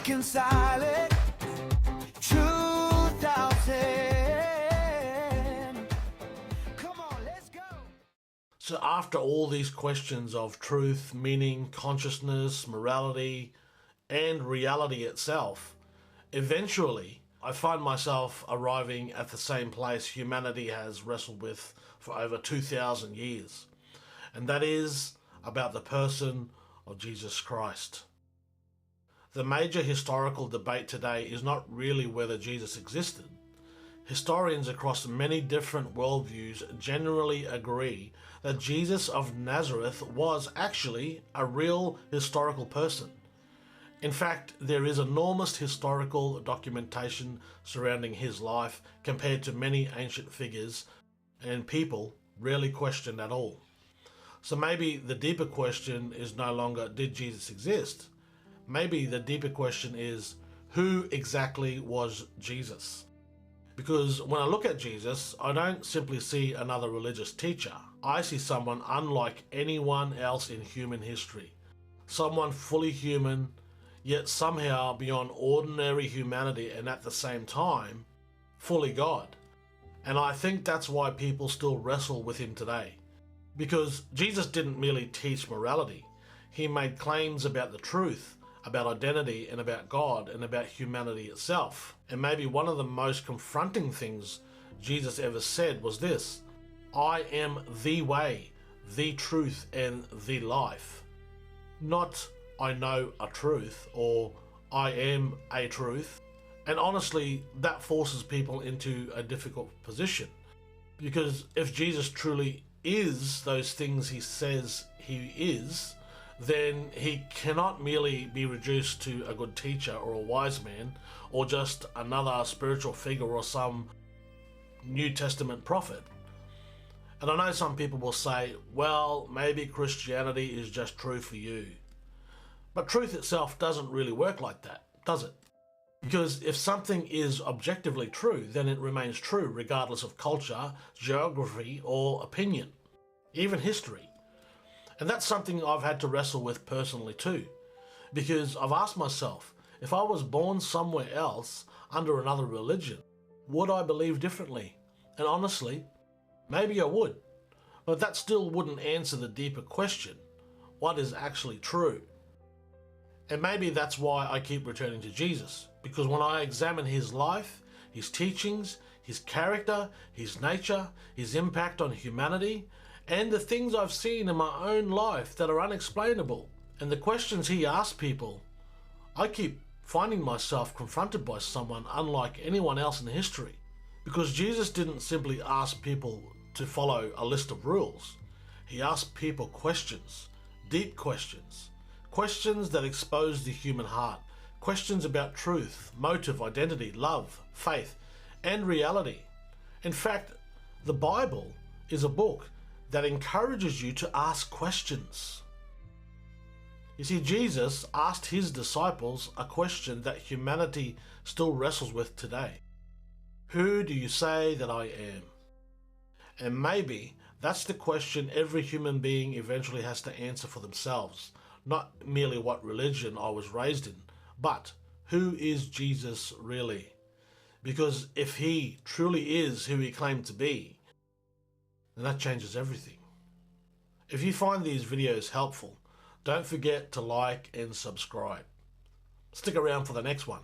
reconcile it. 2010. Come on, let's go. So after all these questions of truth, meaning, consciousness, morality, and reality itself, eventually I find myself arriving at the same place humanity has wrestled with for over 2,000 years, and that is about the person of Jesus Christ. The major historical debate today is not really whether Jesus existed. Historians across many different worldviews generally agree that Jesus of Nazareth was actually a real historical person. In fact, there is enormous historical documentation surrounding his life compared to many ancient figures, and people rarely questioned at all. So maybe the deeper question is no longer, did Jesus exist? Maybe the deeper question is, who exactly was Jesus? Because when I look at Jesus, I don't simply see another religious teacher. I see someone unlike anyone else in human history. Someone fully human, yet somehow beyond ordinary humanity, and at the same time, fully God. And I think that's why people still wrestle with him today. Because Jesus didn't merely teach morality. He made claims about the truth, about identity, and about God, and about humanity itself. And maybe one of the most confronting things Jesus ever said was this: I am the way, the truth, and the life. Not I know a truth, or I am a truth. And honestly, that forces people into a difficult position. Because if Jesus truly is those things he says he is, then he cannot merely be reduced to a good teacher or a wise man, or just another spiritual figure or some New Testament prophet. And I know some people will say, well, maybe Christianity is just true for you. But truth itself doesn't really work like that, does it? Because if something is objectively true, then it remains true regardless of culture, geography, or opinion, even history. And that's something I've had to wrestle with personally too. Because I've asked myself, if I was born somewhere else under another religion, would I believe differently? And honestly, maybe I would. But that still wouldn't answer the deeper question: what is actually true? And maybe that's why I keep returning to Jesus, because when I examine his life, his teachings, his character, his nature, his impact on humanity, and the things I've seen in my own life that are unexplainable, and the questions he asked people, I keep finding myself confronted by someone unlike anyone else in history. Because Jesus didn't simply ask people to follow a list of rules. He asked people questions, deep questions. Questions that expose the human heart. Questions about truth, motive, identity, love, faith, and reality. In fact, the Bible is a book that encourages you to ask questions. You see, Jesus asked his disciples a question that humanity still wrestles with today. Who do you say that I am? And maybe that's the question every human being eventually has to answer for themselves. Not merely what religion I was raised in, but who is Jesus really? Because if he truly is who he claimed to be, then that changes everything. If you find these videos helpful, don't forget to like and subscribe. Stick around for the next one.